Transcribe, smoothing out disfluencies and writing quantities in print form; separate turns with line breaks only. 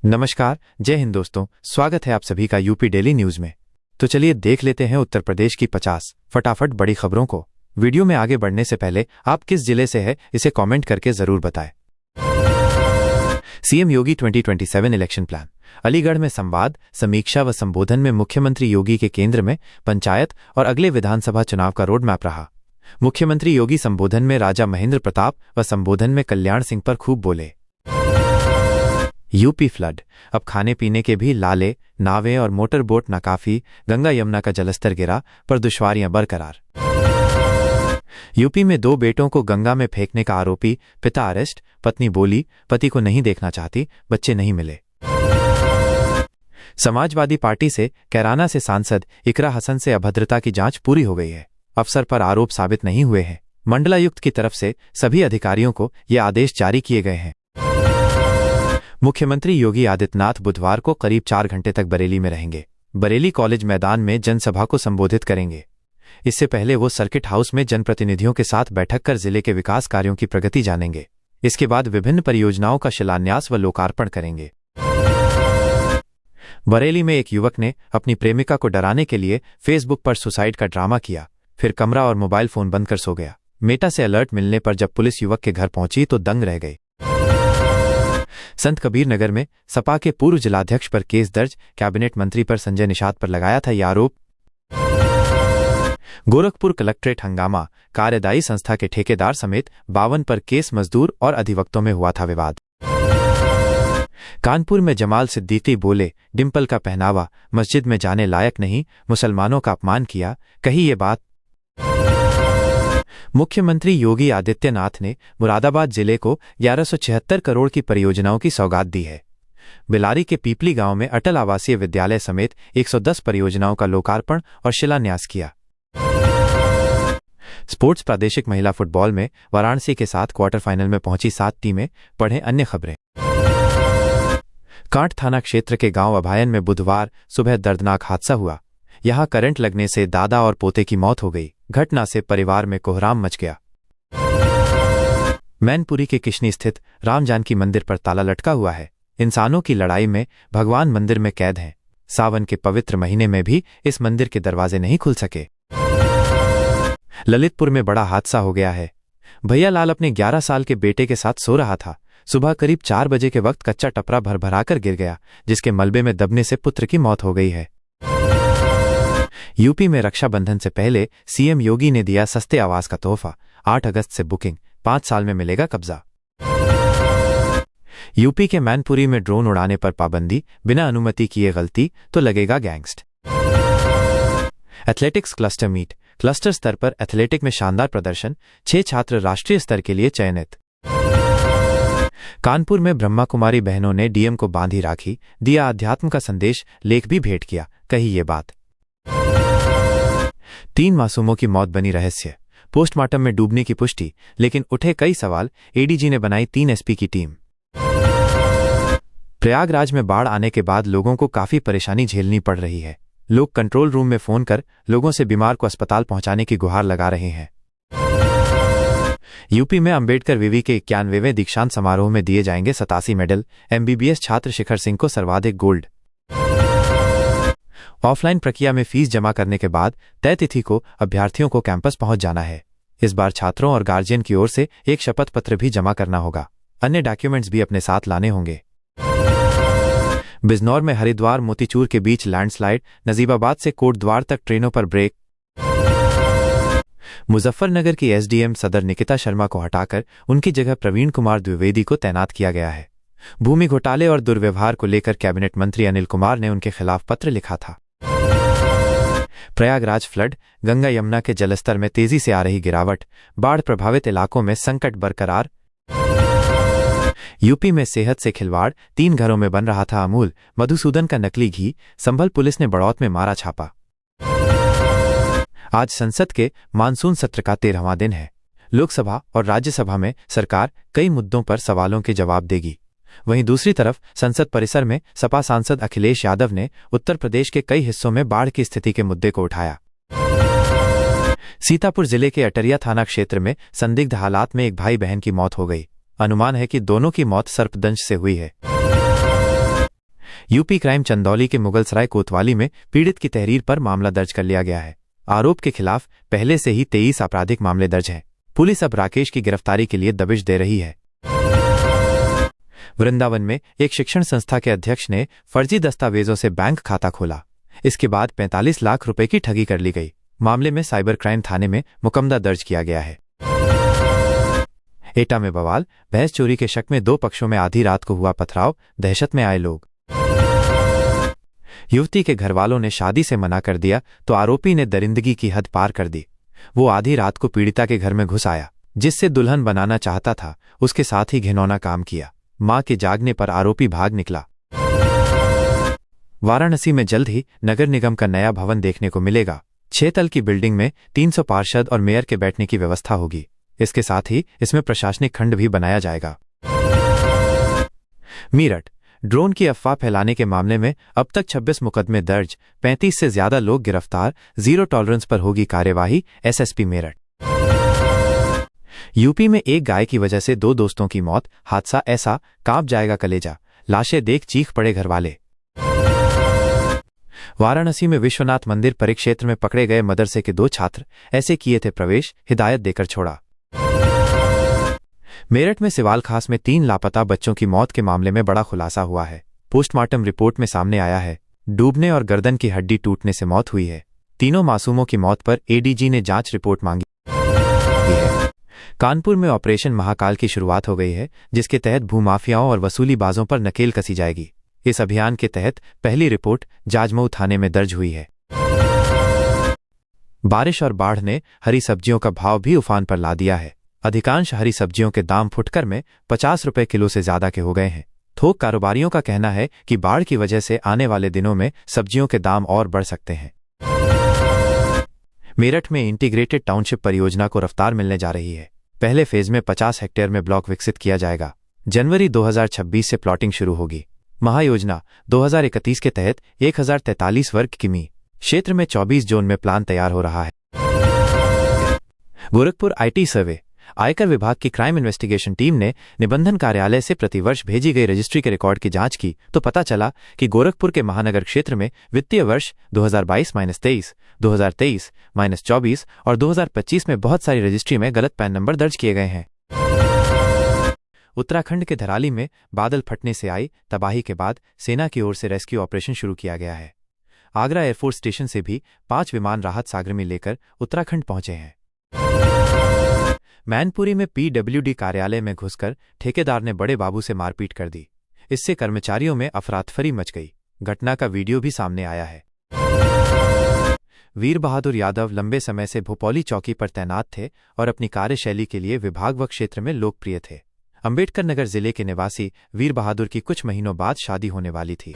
नमस्कार, जय हिंद दोस्तों। स्वागत है आप सभी का यूपी डेली न्यूज में। तो चलिए देख लेते हैं उत्तर प्रदेश की 50 फटाफट बड़ी खबरों को। वीडियो में आगे बढ़ने से पहले आप किस जिले से हैं इसे कमेंट करके जरूर बताएं। सीएम योगी 2027 इलेक्शन प्लान। अलीगढ़ में संवाद, समीक्षा व संबोधन में मुख्यमंत्री योगी के केंद्र में पंचायत और अगले विधानसभा चुनाव का रोड मैप रहा। मुख्यमंत्री योगी संबोधन में राजा महेंद्र प्रताप व संबोधन में कल्याण सिंह पर खूब बोले। यूपी फ्लड, अब खाने पीने के भी लाले, नावें और मोटर बोट नाकाफी, गंगा यमुना का जलस्तर गिरा पर दुश्वारियां बरकरार। यूपी में 2 बेटों को गंगा में फेंकने का आरोपी, पिता अरेस्ट, पत्नी बोली पति को नहीं देखना चाहती, बच्चे नहीं मिले। समाजवादी पार्टी से कैराना से सांसद इकरा हसन से अभद्रता की जांच पूरी हो गई है। अफसर पर आरोप साबित नहीं हुए हैं। मंडलायुक्त की तरफ से सभी अधिकारियों को ये आदेश जारी किए गए हैं। मुख्यमंत्री योगी आदित्यनाथ बुधवार को करीब 4 घंटे तक बरेली में रहेंगे। बरेली कॉलेज मैदान में जनसभा को संबोधित करेंगे। इससे पहले वो सर्किट हाउस में जनप्रतिनिधियों के साथ बैठक कर जिले के विकास कार्यों की प्रगति जानेंगे। इसके बाद विभिन्न परियोजनाओं का शिलान्यास व लोकार्पण करेंगे। बरेली में एक युवक ने अपनी प्रेमिका को डराने के लिए फेसबुक पर सुसाइड का ड्रामा किया, फिर कमरा और मोबाइल फोन बंद कर सो गया। मेटा से अलर्ट मिलने पर जब पुलिस युवक के घर पहुंची तो दंग रह गई। संत कबीर नगर में सपा के पूर्व जिलाध्यक्ष पर केस दर्ज, कैबिनेट मंत्री पर संजय निषाद पर लगाया था यह आरोप। गोरखपुर कलेक्ट्रेट हंगामा, कार्यदायी संस्था के ठेकेदार समेत 52 पर केस, मजदूर और अधिवक्तों में हुआ था विवाद। कानपुर में जमाल सिद्दीकी बोले, डिंपल का पहनावा मस्जिद में जाने लायक नहीं, मुसलमानों का अपमान किया, कही ये बात। मुख्यमंत्री योगी आदित्यनाथ ने मुरादाबाद जिले को 1176 करोड़ की परियोजनाओं की सौगात दी है। बिलारी के पीपली गांव में अटल आवासीय विद्यालय समेत 110 परियोजनाओं का लोकार्पण और शिलान्यास किया। स्पोर्ट्स, प्रादेशिक महिला फुटबॉल में वाराणसी के साथ क्वार्टर फाइनल में पहुंची 7 टीमें। पढ़ें अन्य खबरें। कांट थाना क्षेत्र के गांव अभायन में बुधवार सुबह दर्दनाक हादसा हुआ। यहां करंट लगने से दादा और पोते की मौत हो गई। घटना से परिवार में कोहराम मच गया। मैनपुरी के किशनी स्थित राम जानकी मंदिर पर ताला लटका हुआ है। इंसानों की लड़ाई में भगवान मंदिर में कैद हैं। सावन के पवित्र महीने में भी इस मंदिर के दरवाजे नहीं खुल सके। ललितपुर में बड़ा हादसा हो गया है। भैया लाल अपने 11 साल के बेटे के साथ सो रहा था। सुबह करीब 4 बजे के वक्त कच्चा टपरा भरभराकर गिर गया, जिसके मलबे में दबने से पुत्र की मौत हो गई है। यूपी में रक्षाबंधन से पहले सीएम योगी ने दिया सस्ते आवास का तोहफा। 8 अगस्त से बुकिंग, 5 साल में मिलेगा कब्जा। यूपी के मैनपुरी में ड्रोन उड़ाने पर पाबंदी, बिना अनुमति किए गलती तो लगेगा गैंगस्ट। एथलेटिक्स क्लस्टर मीट, क्लस्टर स्तर पर एथलेटिक में शानदार प्रदर्शन, 6 छात्र राष्ट्रीय स्तर के लिए चयनित। कानपुर में ब्रह्मा कुमारी बहनों ने डीएम को बांधी राखी, दिया अध्यात्म का संदेश, लेख भी भेंट किया, कही ये बात। 3 मासूमों की मौत बनी रहस्य। पोस्टमार्टम में डूबने की पुष्टि, लेकिन उठे कई सवाल। एडीजी ने बनाई 3 एसपी की टीम। प्रयागराज में बाढ़ आने के बाद लोगों को काफी परेशानी झेलनी पड़ रही है। लोग कंट्रोल रूम में फोन कर लोगों से बीमार को अस्पताल पहुंचाने की गुहार लगा रहे हैं। यूपी में अंबेडकर विवि के 91वें दीक्षांत समारोह में दिए जाएंगे 87 मेडल। एमबीबीएस छात्र शिखर सिंह को सर्वाधिक गोल्ड। ऑफलाइन प्रक्रिया में फीस जमा करने के बाद तय तिथि को अभ्यर्थियों को कैंपस पहुंच जाना है। इस बार छात्रों और गार्जियन की ओर से एक शपथ पत्र भी जमा करना होगा। अन्य डॉक्यूमेंट्स भी अपने साथ लाने होंगे। बिजनौर में हरिद्वार मोतीचूर के बीच लैंडस्लाइड, नजीबाबाद से कोटद्वार तक ट्रेनों पर ब्रेक। मुजफ्फरनगर की एसडीएम सदर निकिता शर्मा को हटाकर उनकी जगह प्रवीण कुमार द्विवेदी को तैनात किया गया है। भूमि घोटाले और दुर्व्यवहार को लेकर कैबिनेट मंत्री अनिल कुमार ने उनके खिलाफ पत्र लिखा था। प्रयागराज फ्लड, गंगा यमुना के जलस्तर में तेजी से आ रही गिरावट, बाढ़ प्रभावित इलाकों में संकट बरकरार। यूपी में सेहत से खिलवाड़, 3 घरों में बन रहा था अमूल मधुसूदन का नकली घी। संभल पुलिस ने बड़ौत में मारा छापा। आज संसद के मानसून सत्र का 13वां दिन है। लोकसभा और राज्यसभा में सरकार कई मुद्दों पर सवालों के जवाब देगी। वहीं दूसरी तरफ संसद परिसर में सपा सांसद अखिलेश यादव ने उत्तर प्रदेश के कई हिस्सों में बाढ़ की स्थिति के मुद्दे को उठाया। सीतापुर जिले के अटरिया थाना क्षेत्र में संदिग्ध हालात में एक भाई बहन की मौत हो गई। अनुमान है कि दोनों की मौत सर्पदंश से हुई है। यूपी क्राइम चंदौली के मुगलसराय कोतवाली में पीड़ित की तहरीर पर मामला दर्ज कर लिया गया है। आरोप के खिलाफ पहले से ही 23 आपराधिक मामले दर्ज हैं। पुलिस अब राकेश की गिरफ्तारी के लिए दबिश दे रही है। वृंदावन में एक शिक्षण संस्था के अध्यक्ष ने फर्जी दस्तावेजों से बैंक खाता खोला। इसके बाद 45 लाख रुपए की ठगी कर ली गई। मामले में साइबर क्राइम थाने में मुकदमा दर्ज किया गया है। एटा में बवाल, भैंस चोरी के शक में 2 पक्षों में आधी रात को हुआ पथराव, दहशत में आए लोग। युवती के घरवालों ने शादी से मना कर दिया तो आरोपी ने दरिंदगी की हद पार कर दी। वो आधी रात को पीड़िता के घर में घुस आया, जिससे दुल्हन बनाना चाहता था। उसके साथ ही घिनौना काम किया। मां के जागने पर आरोपी भाग निकला। वाराणसी में जल्द ही नगर निगम का नया भवन देखने को मिलेगा। 6 तल की बिल्डिंग में 300 पार्षद और मेयर के बैठने की व्यवस्था होगी। इसके साथ ही इसमें प्रशासनिक खंड भी बनाया जाएगा। मेरठ, ड्रोन की अफवाह फैलाने के मामले में अब तक 26 मुकदमे दर्ज, 35 से ज्यादा लोग गिरफ्तार। जीरो टॉलरेंस पर होगी कार्यवाही, एसएसपी मेरठ। यूपी में एक गाय की वजह से 2 दोस्तों की मौत, हादसा ऐसा कांप जाएगा कलेजा। लाशें देख चीख पड़े घरवाले। वाराणसी में विश्वनाथ मंदिर परिक्षेत्र में पकड़े गए मदरसे के 2 छात्र ऐसे किए थे प्रवेश, हिदायत देकर छोड़ा। मेरठ में सिवाल खास में 3 लापता बच्चों की मौत के मामले में बड़ा खुलासा हुआ है। पोस्टमार्टम रिपोर्ट में सामने आया है, डूबने और गर्दन की हड्डी टूटने से मौत हुई है। तीनों मासूमों की मौत पर एडीजी ने जांच रिपोर्ट मांगी है। कानपुर में ऑपरेशन महाकाल की शुरुआत हो गई है, जिसके तहत भूमाफियाओं और वसूलीबाजों पर नकेल कसी जाएगी। इस अभियान के तहत पहली रिपोर्ट जाजमऊ थाने में दर्ज हुई है। बारिश और बाढ़ ने हरी सब्जियों का भाव भी उफान पर ला दिया है। अधिकांश हरी सब्जियों के दाम फुटकर में 50 रुपए किलो से ज्यादा के हो गए हैं। थोक कारोबारियों का कहना है कि बाढ़ की वजह से आने वाले दिनों में सब्जियों के दाम और बढ़ सकते हैं। मेरठ में इंटीग्रेटेड टाउनशिप परियोजना को रफ्तार मिलने जा रही है। पहले फेज में 50 हेक्टेयर में ब्लॉक विकसित किया जाएगा। जनवरी 2026 से प्लॉटिंग शुरू होगी। महायोजना 2031 के तहत 1043 वर्ग किमी क्षेत्र में 24 जोन में प्लान तैयार हो रहा है। गोरखपुर आईटी सर्वे, आयकर विभाग की क्राइम इन्वेस्टिगेशन टीम ने निबंधन कार्यालय से प्रतिवर्ष भेजी गई रजिस्ट्री के रिकॉर्ड की जांच की तो पता चला कि गोरखपुर के महानगर क्षेत्र में वित्तीय वर्ष 2022-23, 2023-24 और 2025 में बहुत सारी रजिस्ट्री में गलत पैन नंबर दर्ज किए गए हैं। उत्तराखंड के धराली में बादल फटने से आई तबाही के बाद सेना की ओर से रेस्क्यू ऑपरेशन शुरू किया गया है। आगरा एयरफोर्स स्टेशन से भी 5 विमान राहत सामग्री लेकर उत्तराखंड पहुंचे हैं। मैनपुरी में पीडब्ल्यूडी कार्यालय में घुसकर ठेकेदार ने बड़े बाबू से मारपीट कर दी। इससे कर्मचारियों में अफरातफरी मच गई। घटना का वीडियो भी सामने आया है। वीर बहादुर यादव लंबे समय से भोपौली चौकी पर तैनात थे और अपनी कार्यशैली के लिए विभाग व क्षेत्र में लोकप्रिय थे। अंबेडकर नगर जिले के निवासी वीर बहादुर की कुछ महीनों बाद शादी होने वाली थी।